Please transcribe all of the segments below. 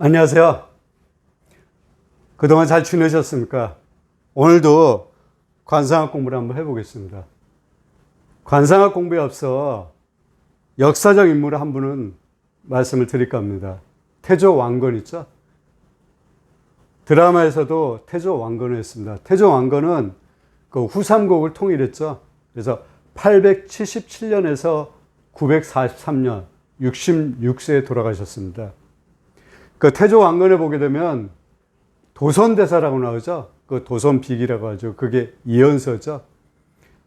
안녕하세요. 그동안 잘 지내셨습니까? 오늘도 관상학 공부를 한번 해보겠습니다. 관상학 공부에 앞서 역사적 인물 한 분은 말씀을 드릴까 합니다. 태조 왕건 있죠? 드라마에서도 태조 왕건을 했습니다. 태조 왕건은 그 후삼국을 통일했죠. 그래서 877년에서 943년 66세에 돌아가셨습니다. 그 태조 왕건에 보게 되면 도선대사라고 나오죠. 그 도선비기라고 하죠. 그게 이연서죠.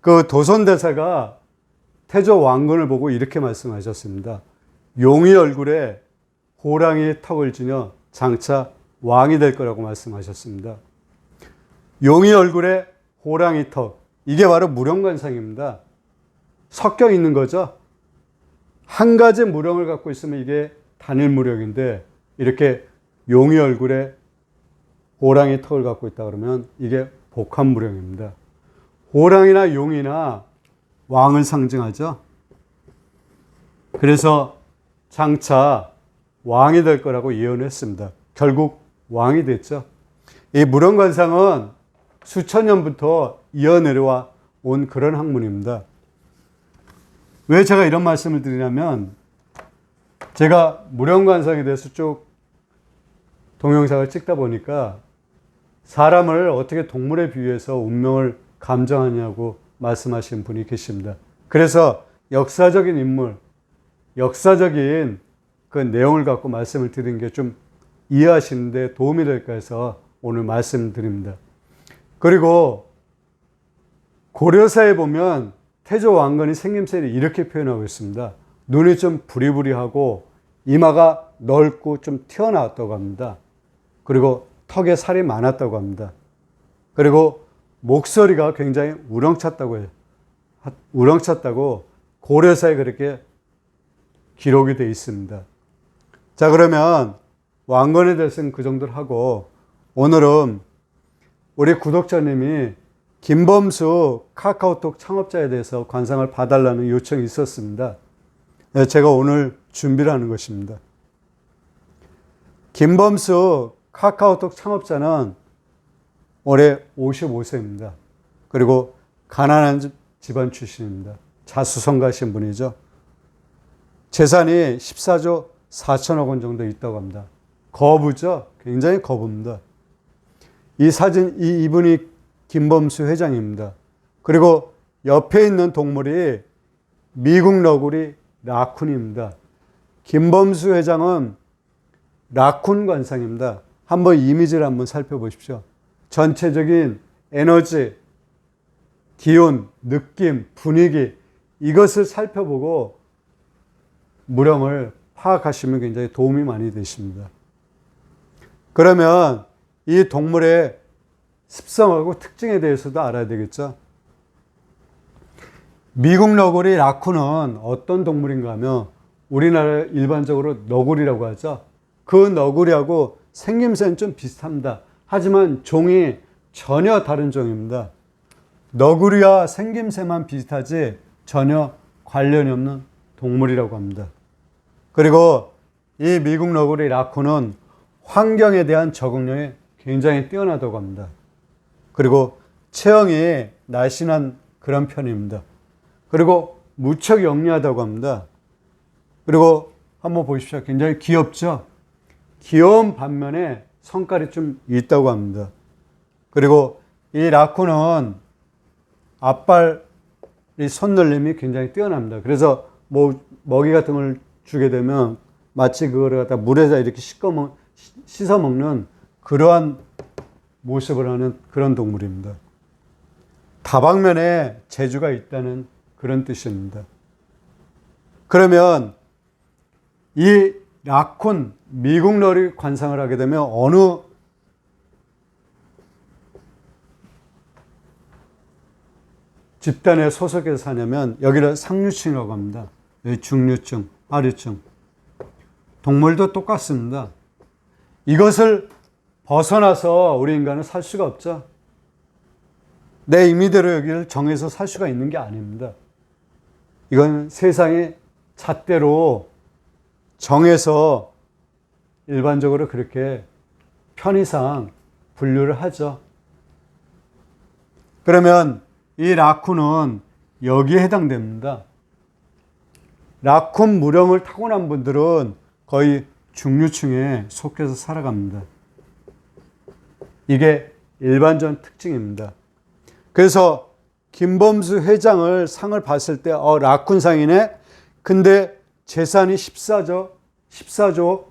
그 도선대사가 태조 왕건을 보고 이렇게 말씀하셨습니다. 용의 얼굴에 호랑이의 턱을 지녀 장차 왕이 될 거라고 말씀하셨습니다. 용의 얼굴에 호랑이 턱, 이게 바로 무령관상입니다. 섞여 있는 거죠. 한 가지 무령을 갖고 있으면 이게 단일 무령인데 이렇게 용의 얼굴에 호랑이 턱을 갖고 있다 그러면 이게 복합무령입니다. 호랑이나 용이나 왕을 상징하죠. 그래서 장차 왕이 될 거라고 예언했습니다. 결국 왕이 됐죠. 이 무령관상은 수천 년부터 이어내려와 온 그런 학문입니다. 왜 제가 이런 말씀을 드리냐면 제가 무령관상에 대해서 쭉 동영상을 찍다 보니까 사람을 어떻게 동물에 비유해서 운명을 감정하냐고 말씀하신 분이 계십니다. 그래서 역사적인 인물, 역사적인 그 내용을 갖고 말씀을 드리는 게 좀 이해하시는데 도움이 될까 해서 오늘 말씀드립니다. 그리고 고려사에 보면 태조 왕건이 생김새를 이렇게 표현하고 있습니다. 눈이 좀 부리부리하고 이마가 넓고 좀 튀어나왔다고 합니다. 그리고 턱에 살이 많았다고 합니다. 그리고 목소리가 굉장히 우렁찼다고 해요. 우렁찼다고 고려사에 그렇게 기록이 되어 있습니다. 자, 그러면 왕건에 대해서는 그 정도로 하고 오늘은 우리 구독자님이 김범수 카카오톡 창업자에 대해서 관상을 봐달라는 요청이 있었습니다. 제가 오늘 준비를 하는 것입니다. 김범수 카카오톡 창업자는 올해 55세입니다. 그리고 가난한 집안 출신입니다. 자수성가하신 분이죠. 재산이 14조 4천억 원 정도 있다고 합니다. 거부죠? 굉장히 거부입니다. 이분이 김범수 회장입니다. 그리고 옆에 있는 동물이 미국 너구리 라쿤입니다. 김범수 회장은 라쿤 관상입니다. 한번 이미지를 한번 살펴보십시오. 전체적인 에너지, 기운, 느낌, 분위기 이것을 살펴보고 무령을 파악하시면 굉장히 도움이 많이 되십니다. 그러면 이 동물의 습성하고 특징에 대해서도 알아야 되겠죠. 미국 너구리 라쿤은 어떤 동물인가 하면 우리나라 일반적으로 너구리라고 하죠. 그 너구리하고 생김새는 좀 비슷합니다. 하지만 종이 전혀 다른 종입니다. 너구리와 생김새만 비슷하지 전혀 관련이 없는 동물이라고 합니다. 그리고 이 미국 너구리 라쿤은 환경에 대한 적응력이 굉장히 뛰어나다고 합니다. 그리고 체형이 날씬한 그런 편입니다. 그리고 무척 영리하다고 합니다. 그리고 한번 보십시오. 굉장히 귀엽죠? 귀여운 반면에 성깔이 좀 있다고 합니다. 그리고 이 라쿤은 앞발이 손놀림이 굉장히 뛰어납니다. 그래서 먹이 같은 걸 주게 되면 마치 그거를 갖다 물에다 이렇게 씻어 먹는 그러한 모습을 하는 그런 동물입니다. 다방면에 재주가 있다는 그런 뜻입니다. 그러면 이 라쿤, 미국 너구리 관상을 하게 되면 어느 집단에 소속해서 사냐면 여기를 상류층이라고 합니다. 여기 중류층, 하류층. 동물도 똑같습니다. 이것을 벗어나서 우리 인간은 살 수가 없죠. 내 임의대로 여기를 정해서 살 수가 있는 게 아닙니다. 이건 세상의 잣대로 정해서 일반적으로 그렇게 편의상 분류를 하죠. 그러면 이 라쿤은 여기에 해당됩니다. 라쿤 무령을 타고난 분들은 거의 중류층에 속해서 살아갑니다. 이게 일반적 특징입니다. 그래서 김범수 회장을 상을 봤을 때 라쿤상이네. 근데 재산이 14조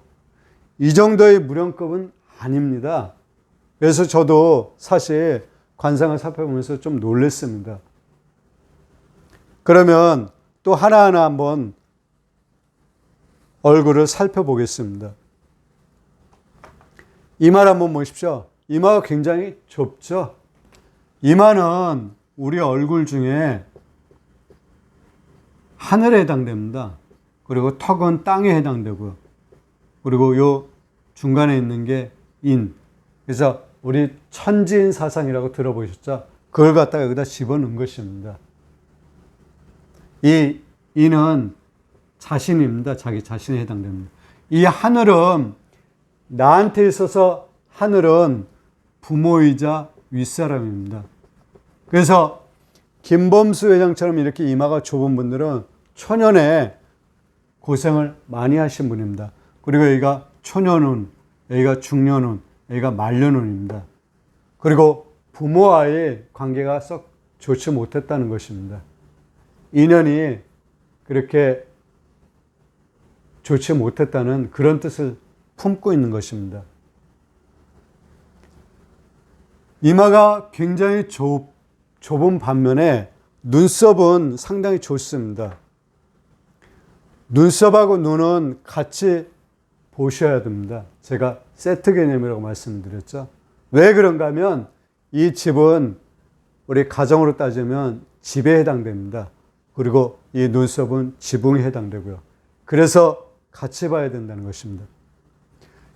이 정도의 무령급은 아닙니다. 그래서 저도 사실 관상을 살펴보면서 좀 놀랐습니다. 그러면 또 하나하나 한번 얼굴을 살펴보겠습니다. 이마를 한번 보십시오. 이마가 굉장히 좁죠? 이마는 우리 얼굴 중에 하늘에 해당됩니다. 그리고 턱은 땅에 해당되고요. 그리고 요 중간에 있는 게 인. 그래서 우리 천지인 사상이라고 들어보셨죠? 그걸 갖다가 여기다 집어넣은 것입니다. 이 인은 자신입니다. 자기 자신에 해당됩니다. 이 하늘은 나한테 있어서 하늘은 부모이자 윗사람입니다. 그래서 김범수 회장처럼 이렇게 이마가 좁은 분들은 초년에 고생을 많이 하신 분입니다. 그리고 여기가 초년운, 여기가 중년운, 여기가 말년운입니다. 그리고 부모와의 관계가 썩 좋지 못했다는 것입니다. 인연이 그렇게 좋지 못했다는 그런 뜻을 품고 있는 것입니다. 이마가 굉장히 좁은 반면에 눈썹은 상당히 좁습니다. 눈썹하고 눈은 같이 보셔야 됩니다. 제가 세트 개념이라고 말씀드렸죠. 왜 그런가 하면 이 집은 우리 가정으로 따지면 집에 해당됩니다. 그리고 이 눈썹은 지붕에 해당되고요. 그래서 같이 봐야 된다는 것입니다.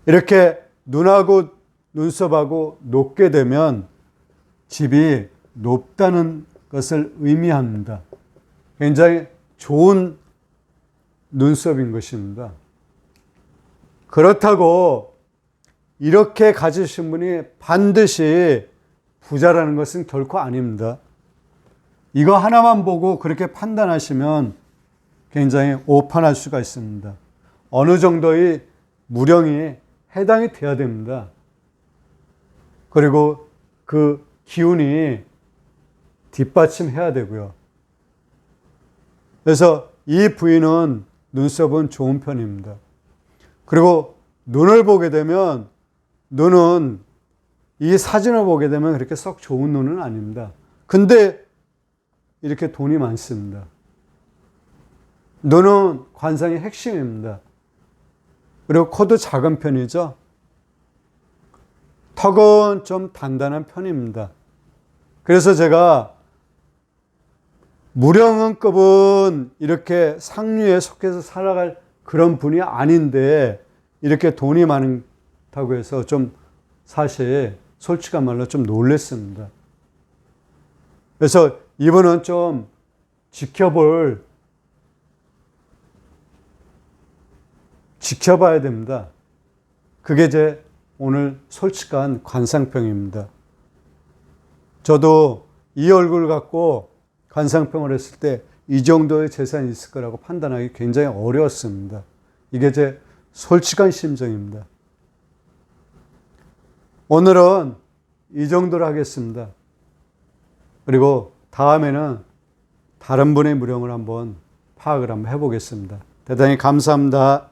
이렇게 눈하고 눈썹하고 높게 되면 집이 높다는 것을 의미합니다. 굉장히 좋은 눈썹인 것입니다. 그렇다고 이렇게 가지신 분이 반드시 부자라는 것은 결코 아닙니다. 이거 하나만 보고 그렇게 판단하시면 굉장히 오판할 수가 있습니다. 어느 정도의 무령이 해당이 돼야 됩니다. 그리고 그 기운이 뒷받침해야 되고요. 그래서 이 부인은 눈썹은 좋은 편입니다. 그리고 눈을 보게 되면 눈은 이 사진을 보게 되면 그렇게 썩 좋은 눈은 아닙니다. 근데 이렇게 돈이 많습니다. 눈은 관상의 핵심입니다. 그리고 코도 작은 편이죠. 턱은 좀 단단한 편입니다. 그래서 제가 무령은급은 이렇게 상류에 속해서 살아갈 그런 분이 아닌데 이렇게 돈이 많다고 해서 좀 사실 솔직한 말로 좀 놀랐습니다. 그래서 이분은 좀 지켜봐야 됩니다. 그게 제 오늘 솔직한 관상평입니다. 저도 이 얼굴 갖고 관상평을 했을 때 이 정도의 재산이 있을 거라고 판단하기 굉장히 어려웠습니다. 이게 제 솔직한 심정입니다. 오늘은 이 정도로 하겠습니다. 그리고 다음에는 다른 분의 무령을 한번 파악을 한번 해보겠습니다. 대단히 감사합니다.